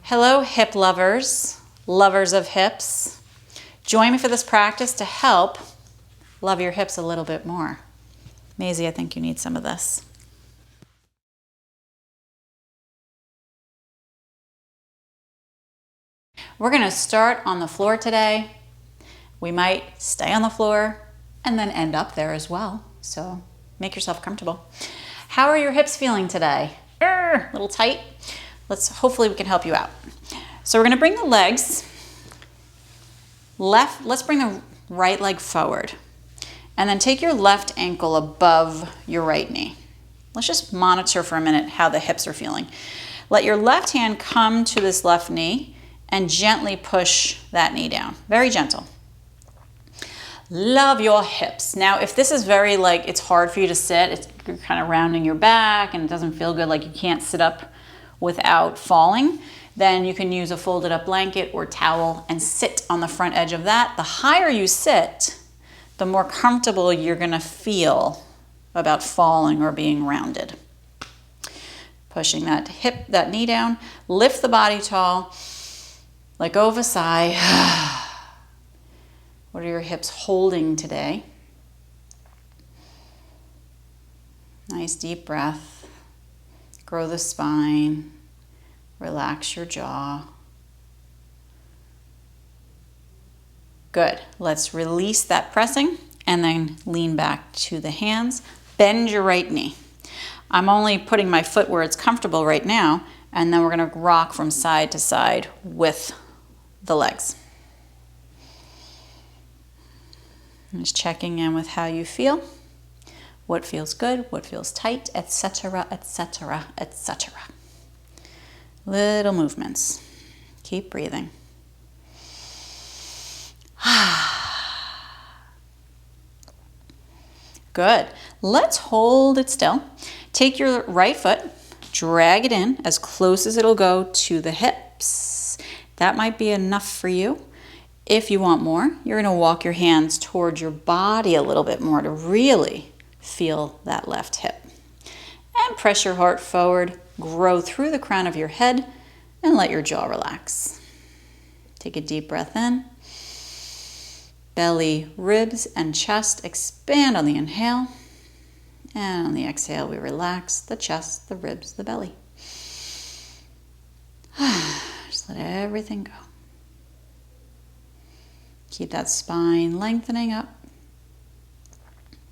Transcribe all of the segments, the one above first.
Hello, hip lovers, lovers of hips. Join me for this practice to help love your hips a little bit more. Maisie, I think you need some of this. We're going to start on the floor today. We might stay on the floor and then end up there as well. So make yourself comfortable. How are your hips feeling today? A little tight? Hopefully we can help you out. So we're going to bring the legs left. Let's bring the right leg forward. And then take your left ankle above your right knee. Let's just monitor for a minute how the hips are feeling. Let your left hand come to this left knee and gently push that knee down. Very gentle. Love your hips. Now, if this is it's hard for you to sit, you're kind of rounding your back and it doesn't feel good, like you can't sit up without falling, then you can use a folded up blanket or towel and sit on the front edge of that. The higher you sit, the more comfortable you're gonna feel about falling or being rounded. Pushing that knee down, lift the body tall, let go of a sigh. What are your hips holding today? Nice deep breath. Grow the spine. Relax your jaw. Good. Let's release that pressing and then lean back to the hands. Bend your right knee. I'm only putting my foot where it's comfortable right now, and then we're going to rock from side to side with the legs. Just checking in with how you feel, what feels good, what feels tight, etc., etc., etc. Little movements. Keep breathing. Good. Let's hold it still. Take your right foot, drag it in as close as it'll go to the hips. That might be enough for you. If you want more, you're going to walk your hands towards your body a little bit more to really feel that left hip. And press your heart forward, grow through the crown of your head, and let your jaw relax. Take a deep breath in. Belly, ribs, and chest expand on the inhale. And on the exhale, we relax the chest, the ribs, the belly. Just let everything go. Keep that spine lengthening up,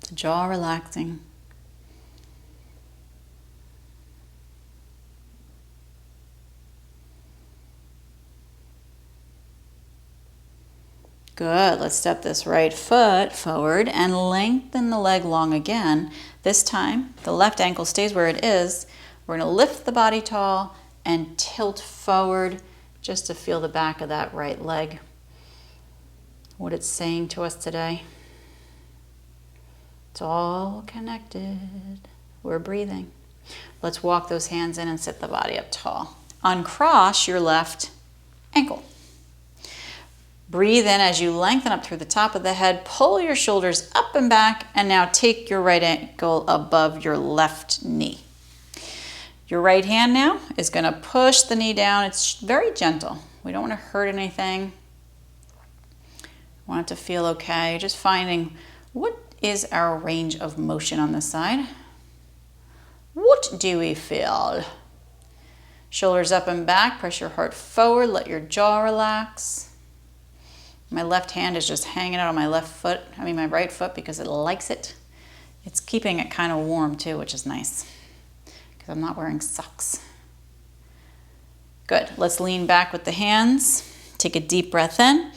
the jaw relaxing. Good. Let's step this right foot forward and lengthen the leg long again. This time, the left ankle stays where it is. We're going to lift the body tall and tilt forward just to feel the back of that right leg. What it's saying to us today. It's all connected. We're breathing. Let's walk those hands in and sit the body up tall. Uncross your left ankle. Breathe in as you lengthen up through the top of the head. Pull your shoulders up and back, and now take your right ankle above your left knee. Your right hand now is going to push the knee down. It's very gentle. We don't want to hurt anything. Want it to feel okay. Just finding what is our range of motion on this side. What do we feel? Shoulders up and back. Press your heart forward. Let your jaw relax. My left hand is just hanging out on my my right foot because it likes it. It's keeping it kind of warm too, which is nice because I'm not wearing socks. Good. Let's lean back with the hands. Take a deep breath in.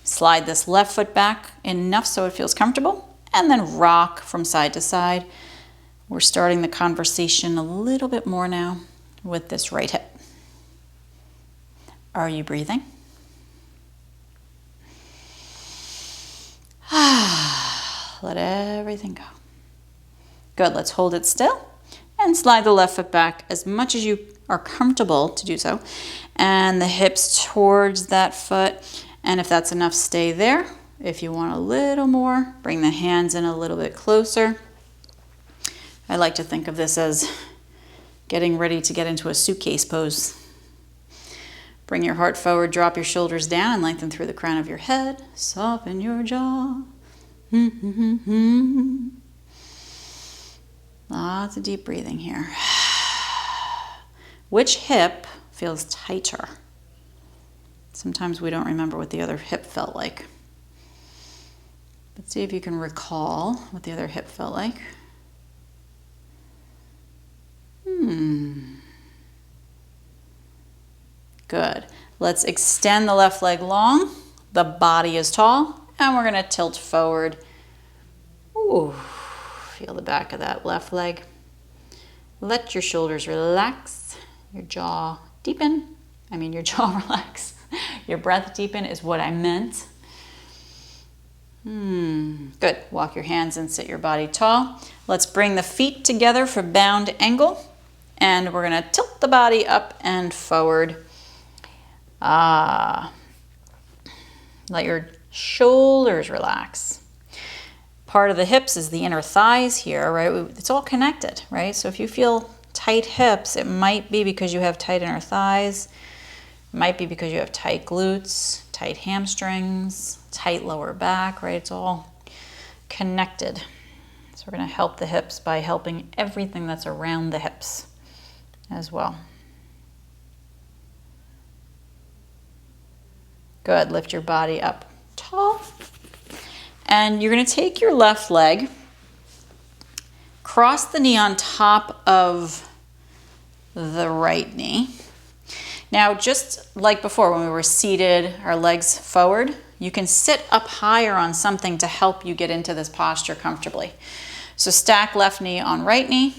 Slide this left foot back enough so it feels comfortable, and then rock from side to side. We're starting the conversation a little bit more now with this right hip. Are you breathing? Let everything go. Good, let's hold it still and slide the left foot back as much as you are comfortable to do so, and the hips towards that foot. And if that's enough, stay there. If you want a little more, bring the hands in a little bit closer. I like to think of this as getting ready to get into a suitcase pose. Bring your heart forward, drop your shoulders down, and lengthen through the crown of your head. Soften your jaw. Lots of deep breathing here. Which hip feels tighter? Sometimes we don't remember what the other hip felt like. But see if you can recall what the other hip felt like. Good. Let's extend the left leg long. The body is tall. And we're going to tilt forward. Ooh, feel the back of that left leg. Let your shoulders relax. Your jaw deepen. Your jaw relax. Your breath deepen is what I meant. Good. Walk your hands and sit your body tall. Let's bring the feet together for bound angle. And we're going to tilt the body up and forward. Let your shoulders relax. Part of the hips is the inner thighs here, right? It's all connected, right? So if you feel tight hips, it might be because you have tight inner thighs. It might be because you have tight glutes, tight hamstrings, tight lower back, right? It's all connected. So we're going to help the hips by helping everything that's around the hips as well. Good. Lift your body up tall. And you're going to take your left leg, cross the knee on top of the right knee. Now, just like before when we were seated, our legs forward, you can sit up higher on something to help you get into this posture comfortably. So stack left knee on right knee.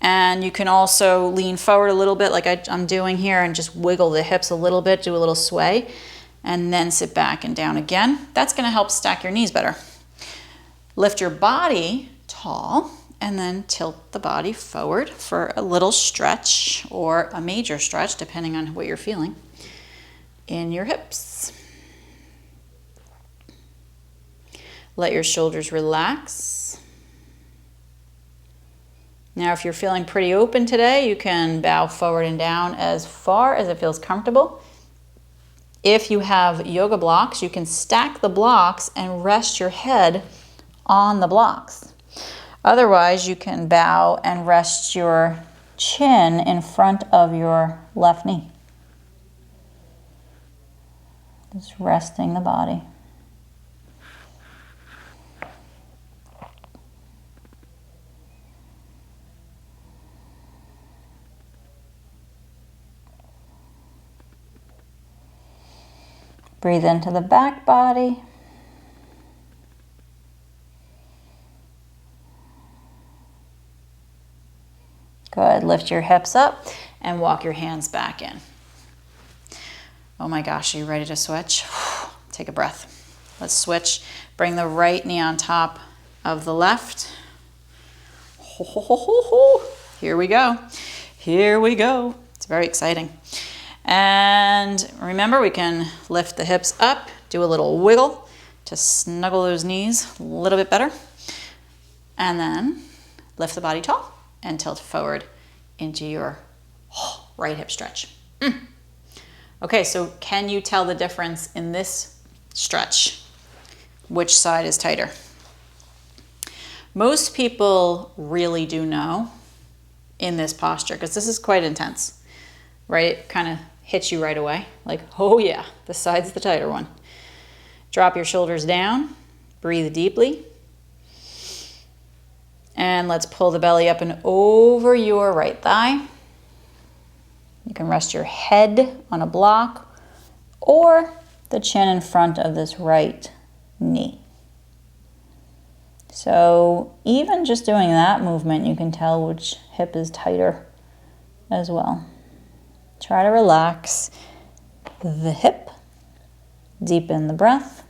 And you can also lean forward a little bit like I'm doing here and just wiggle the hips a little bit, do a little sway, and then sit back and down again. That's going to help stack your knees better. Lift your body tall and then tilt the body forward for a little stretch or a major stretch, depending on what you're feeling in your hips. Let your shoulders relax. Now, if you're feeling pretty open today, you can bow forward and down as far as it feels comfortable. If you have yoga blocks, you can stack the blocks and rest your head on the blocks. Otherwise, you can bow and rest your chin in front of your left knee. Just resting the body. Breathe into the back body. Good. Lift your hips up and walk your hands back in. Oh my gosh, are you ready to switch? Take a breath. Let's switch. Bring the right knee on top of the left. Here we go. Here we go. It's very exciting. And remember, we can lift the hips up, do a little wiggle to snuggle those knees a little bit better. And then lift the body tall and tilt forward into your right hip stretch. Okay, so can you tell the difference in this stretch? Which side is tighter? Most people really do know in this posture because this is quite intense, right? It kind of hits you right away. Like, oh yeah, this side's the tighter one. Drop your shoulders down, breathe deeply. And let's pull the belly up and over your right thigh. You can rest your head on a block or the chin in front of this right knee. So even just doing that movement, you can tell which hip is tighter as well. Try to relax the hip, deepen the breath.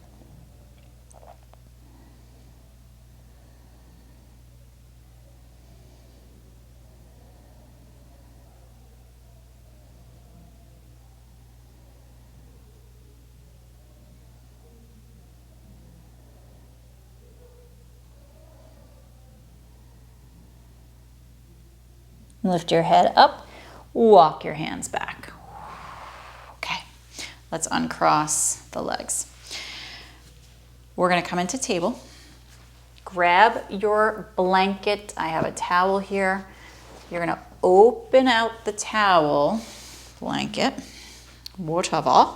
Lift your head up, walk your hands back. Let's uncross the legs. We're gonna come into table. Grab your blanket. I have a towel here. You're gonna open out the towel, blanket, whatever,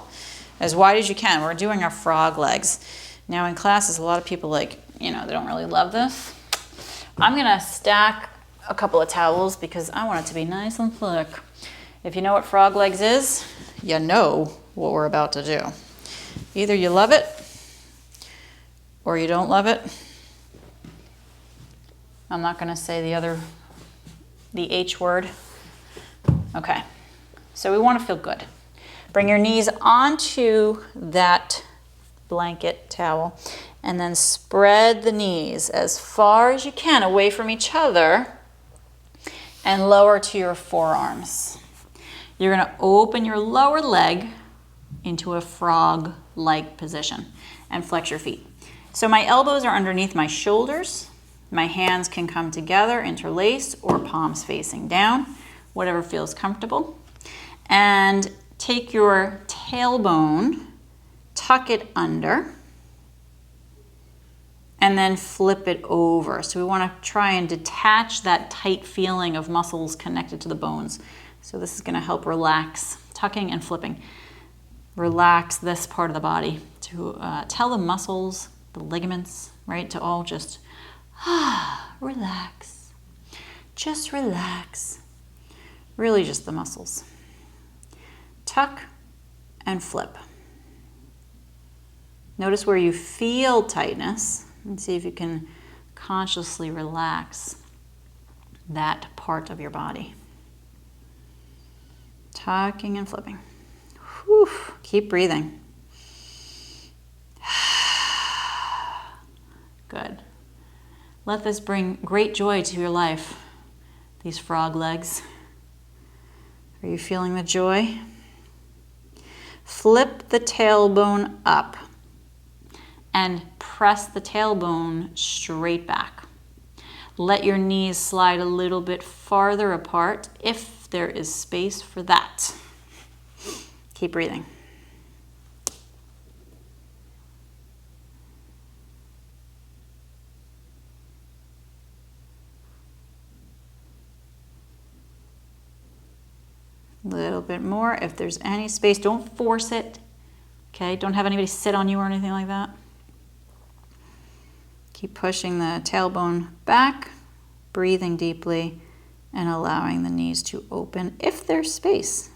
as wide as you can. We're doing our frog legs. Now in classes, a lot of people they don't really love this. I'm gonna stack a couple of towels because I want it to be nice and thick. If you know what frog legs is, you know what we're about to do. Either you love it or you don't love it. I'm not gonna say the H word. Okay, so we wanna feel good. Bring your knees onto that blanket towel and then spread the knees as far as you can away from each other and lower to your forearms. You're gonna open your lower leg into a frog-like position and flex your feet. So my elbows are underneath my shoulders. My hands can come together, interlaced, or palms facing down, whatever feels comfortable. And take your tailbone, tuck it under, and then flip it over. So we want to try and detach that tight feeling of muscles connected to the bones. So this is going to help relax, tucking and flipping. Relax this part of the body to tell the muscles, the ligaments, right, to all just relax. Just relax. Really just the muscles. Tuck and flip. Notice where you feel tightness and see if you can consciously relax that part of your body. Tucking and flipping. Whew. Keep breathing. Good. Let this bring great joy to your life, these frog legs. Are you feeling the joy? Flip the tailbone up and press the tailbone straight back. Let your knees slide a little bit farther apart if there is space for that. Keep breathing. A little bit more if there's any space. Don't force it. Okay, don't have anybody sit on you or anything like that. Keep pushing the tailbone back, breathing deeply, and allowing the knees to open if there's space.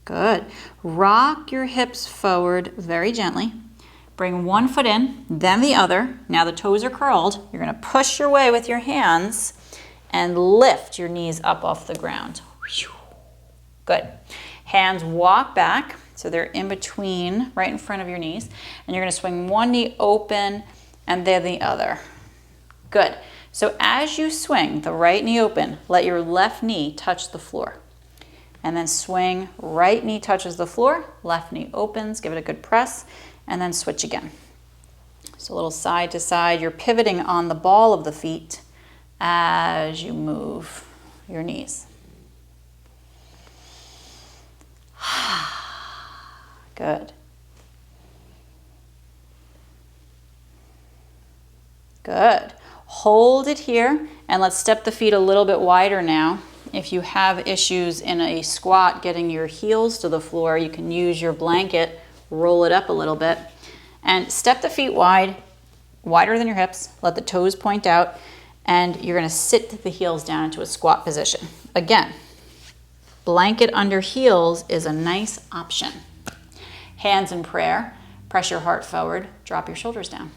Good. Rock your hips forward very gently. Bring one foot in, then the other. Now the toes are curled. You're going to push your way with your hands and lift your knees up off the ground. Good. Hands walk back so they're in between, right in front of your knees. And you're going to swing one knee open and then the other. Good. So as you swing the right knee open, let your left knee touch the floor. And then swing, right knee touches the floor, left knee opens, give it a good press, and then switch again. So a little side to side. You're pivoting on the ball of the feet as you move your knees. Good. Good. Hold it here, and let's step the feet a little bit wider now. If you have issues in a squat getting your heels to the floor, you can use your blanket, roll it up a little bit, and step the feet wide, wider than your hips. Let the toes point out, and you're going to sit the heels down into a squat position. Again, blanket under heels is a nice option. Hands in prayer, press your heart forward, drop your shoulders down.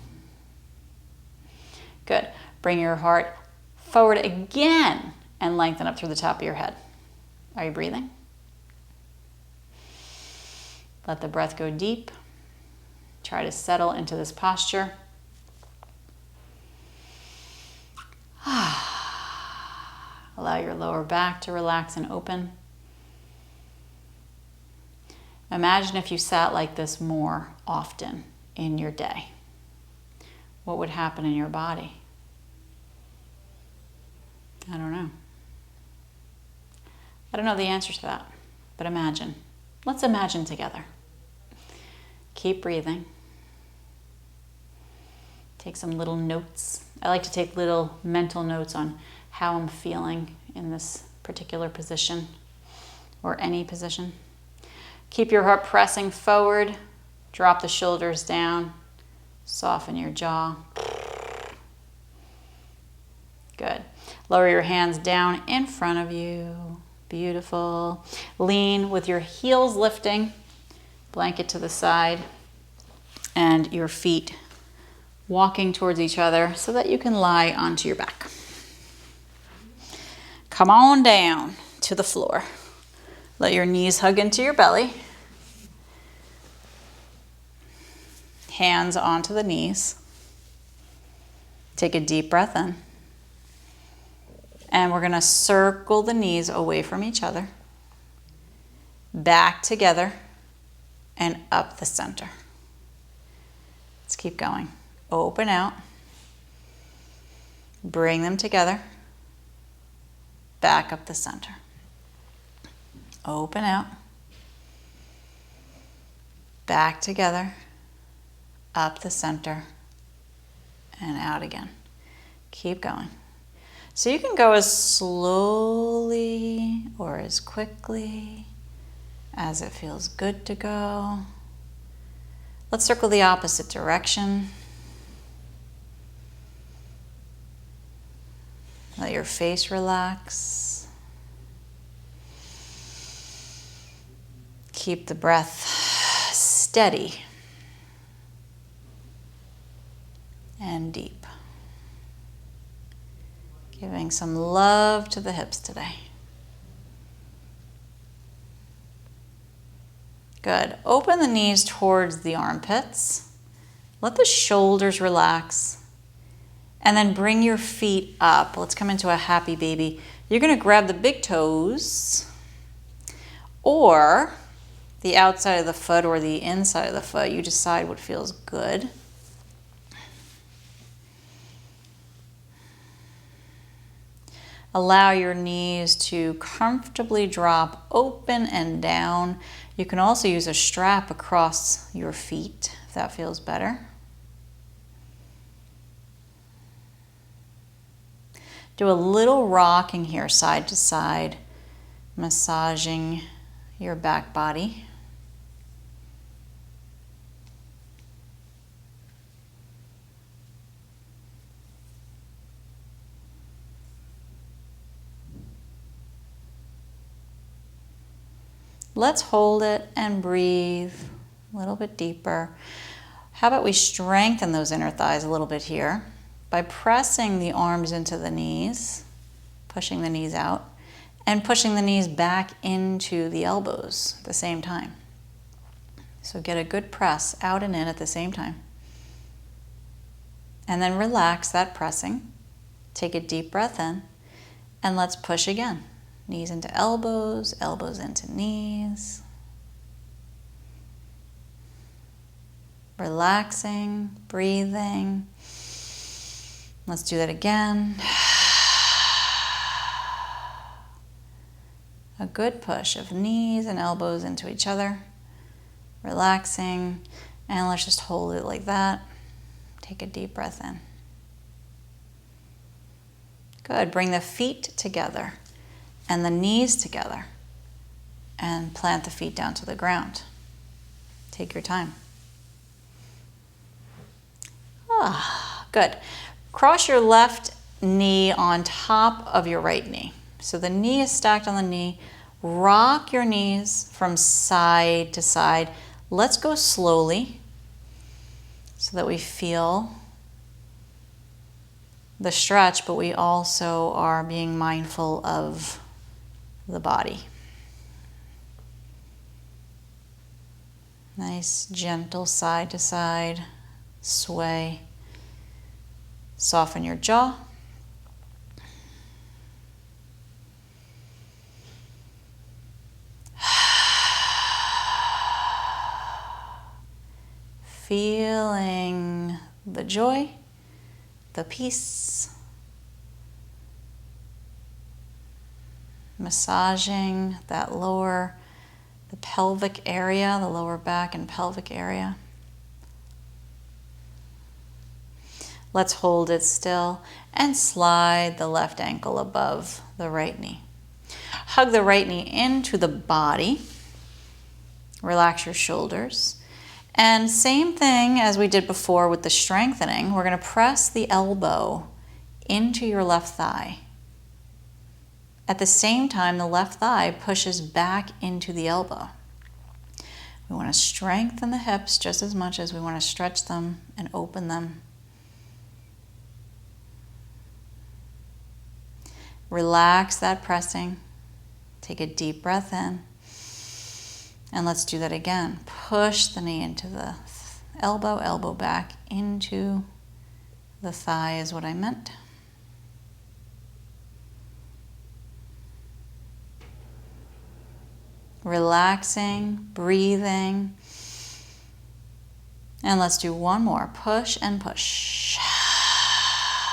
Good. Bring your heart forward again and lengthen up through the top of your head. Are you breathing? Let the breath go deep. Try to settle into this posture. Allow your lower back to relax and open. Imagine if you sat like this more often in your day. what would happen in your body? I don't know. I don't know the answer to that, but imagine. Let's imagine together. Keep breathing. Take some little notes. I like to take little mental notes on how I'm feeling in this particular position or any position. Keep your heart pressing forward. Drop the shoulders down. Soften your jaw. Good. Lower your hands down in front of you. Beautiful. Lean with your heels lifting. Blanket to the side. And your feet walking towards each other so that you can lie onto your back. Come on down to the floor. Let your knees hug into your belly. Hands onto the knees. Take a deep breath in. And we're going to circle the knees away from each other. Back together and up the center. Let's keep going. Open out. Bring them together. Back up the center. Open out. Back together. Up the center. And out again. Keep going. So you can go as slowly or as quickly as it feels good to go. Let's circle the opposite direction. Let your face relax. Keep the breath steady and deep. Giving some love to the hips today. Good. Open the knees towards the armpits. Let the shoulders relax. And then bring your feet up. Let's come into a happy baby. You're going to grab the big toes or the outside of the foot or the inside of the foot. You decide what feels good. Allow your knees to comfortably drop open and down. You can also use a strap across your feet if that feels better. Do a little rocking here, side to side, massaging your back body. Let's hold it and breathe a little bit deeper. How about we strengthen those inner thighs a little bit here by pressing the arms into the knees, pushing the knees out, and pushing the knees back into the elbows at the same time. So get a good press out and in at the same time. And then relax that pressing. Take a deep breath in, and let's push again. Knees into elbows, elbows into knees. Relaxing, breathing. Let's do that again. A good push of knees and elbows into each other. Relaxing, and let's just hold it like that. Take a deep breath in. Good. Bring the feet together and the knees together and plant the feet down to the ground. Take your time. Good. Cross your left knee on top of your right knee. So the knee is stacked on the knee. Rock your knees from side to side. Let's go slowly so that we feel the stretch, but we also are being mindful of the body. Nice, gentle side to side sway. Soften your jaw. Feeling the joy the peace. Massaging that the pelvic area, the lower back and pelvic area. Let's hold it still and slide the left ankle above the right knee. Hug the right knee into the body. Relax your shoulders. And same thing as we did before with the strengthening, we're going to press the elbow into your left thigh. At the same time, the left thigh pushes back into the elbow. We want to strengthen the hips just as much as we want to stretch them and open them. Relax that pressing. Take a deep breath in. And let's do that again. Push the knee into the elbow, elbow back into the thigh is what I meant. Relaxing, breathing. And let's do one more. Push and push.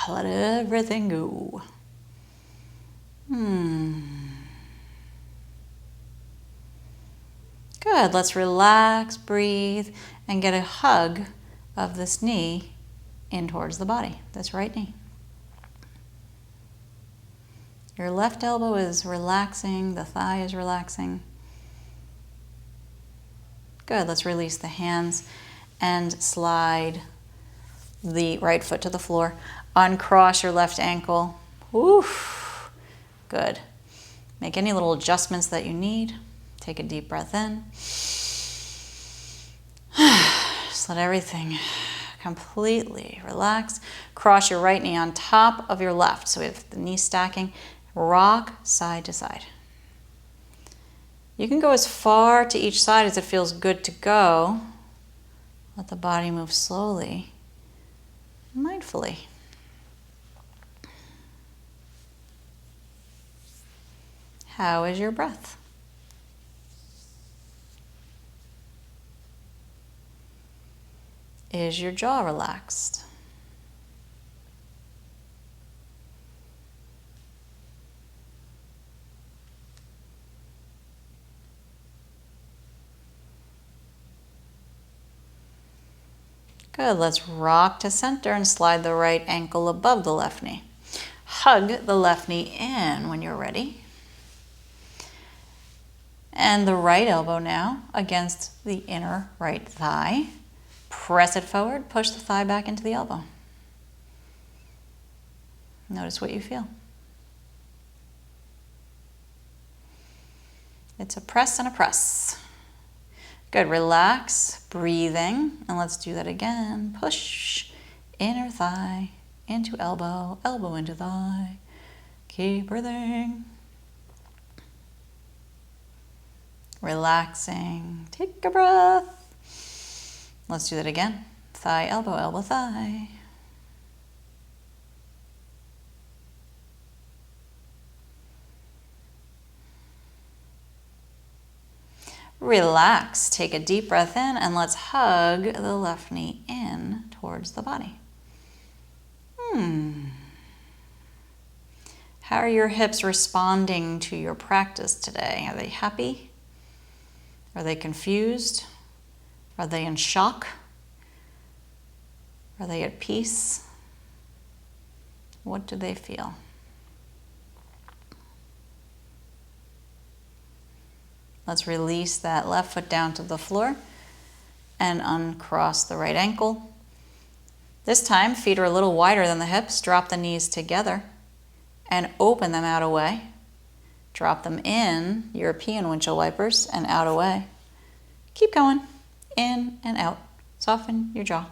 Let everything go. Good. Let's relax, breathe, and get a hug of this knee in towards the body, this right knee. Your left elbow is relaxing, the thigh is relaxing. Good. Let's release the hands and slide the right foot to the floor. Uncross your left ankle. Oof. Good. Make any little adjustments that you need. Take a deep breath in. Just let everything completely relax. Cross your right knee on top of your left. So we have the knee stacking. Rock side to side. You can go as far to each side as it feels good to go. Let the body move slowly, mindfully. How is your breath? Is your jaw relaxed? Good. Let's rock to center and slide the right ankle above the left knee. Hug the left knee in when you're ready. And the right elbow now against the inner right thigh. Press it forward, push the thigh back into the elbow. Notice what you feel. It's a press and a press. Good, relax, breathing, and let's do that again. Push, inner thigh into elbow, elbow into thigh. Keep breathing. Relaxing, take a breath. Let's do that again. Thigh, elbow, elbow, thigh. Relax, take a deep breath in, and let's hug the left knee in towards the body. How are your hips responding to your practice today? Are they happy? Are they confused? Are they in shock? Are they at peace? What do they feel? Let's release that left foot down to the floor and uncross the right ankle. This time, feet are a little wider than the hips. Drop the knees together and open them out away. Drop them in, European windshield wipers, and out away. Keep going, in and out. Soften your jaw.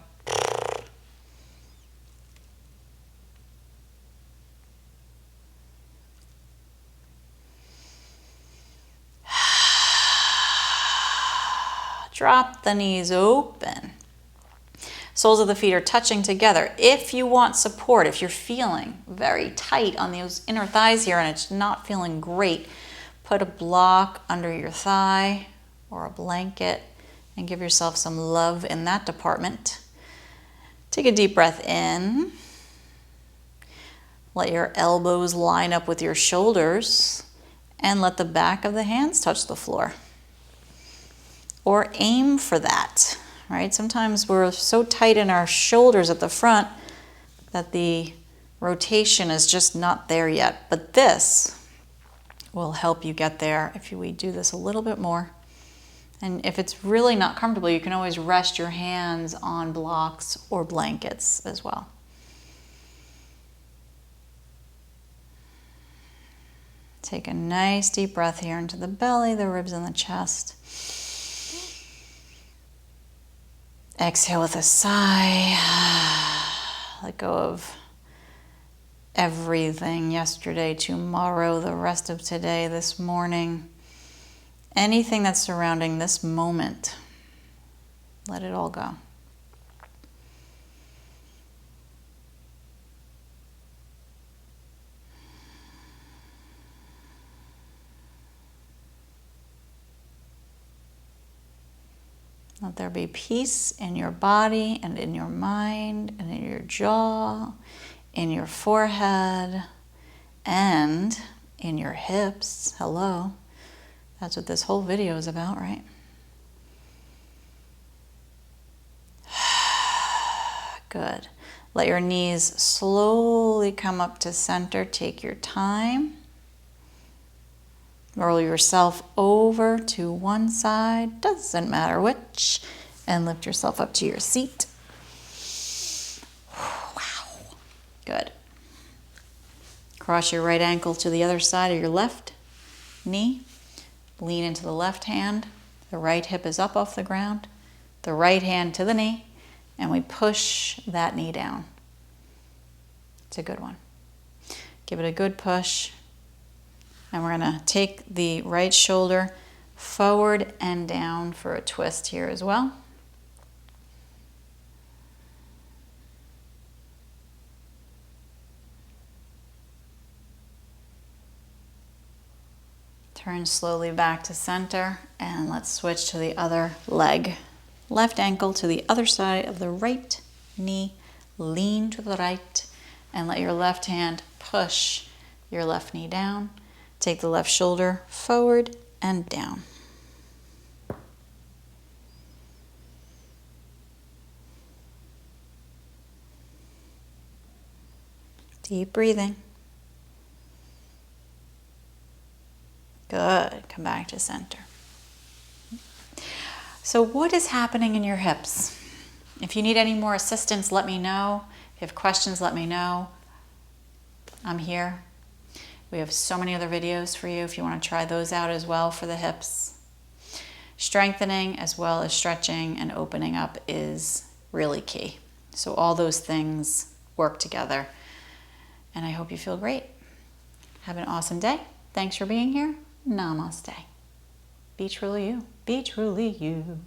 Drop the knees open. Soles of the feet are touching together. If you want support, if you're feeling very tight on those inner thighs here and it's not feeling great, put a block under your thigh or a blanket and give yourself some love in that department. Take a deep breath in Let your elbows line up with your shoulders and let the back of the hands touch the floor. Or aim for that, right? Sometimes we're so tight in our shoulders at the front that the rotation is just not there yet. But this will help you get there if we do this a little bit more. And if it's really not comfortable, you can always rest your hands on blocks or blankets as well. Take a nice deep breath here into the belly, the ribs, and the chest. Exhale with a sigh. Let go of everything yesterday, tomorrow, the rest of today, this morning. Anything that's surrounding this moment, let it all go. Let there be peace in your body and in your mind and in your jaw, in your forehead, and in your hips. Hello. That's what this whole video is about, right? Good. Let your knees slowly come up to center. Take your time. Roll yourself over to one side, doesn't matter which, and lift yourself up to your seat. Wow. Good. Cross your right ankle to the other side of your left knee. Lean into the left hand. The right hip is up off the ground. The right hand to the knee, and we push that knee down. It's a good one. Give it a good push. And we're going to take the right shoulder forward and down for a twist here as well. Turn slowly back to center, and let's switch to the other leg. Left ankle to the other side of the right knee. Lean to the right, and let your left hand push your left knee down. Take the left shoulder forward and down. Deep breathing. Good. Come back to center. So what is happening in your hips? If you need any more assistance, let me know. If you have questions, let me know. I'm here. We have so many other videos for you if you want to try those out as well for the hips. Strengthening as well as stretching and opening up is really key. So all those things work together. And I hope you feel great. Have an awesome day. Thanks for being here. Namaste. Be truly you. Be truly you.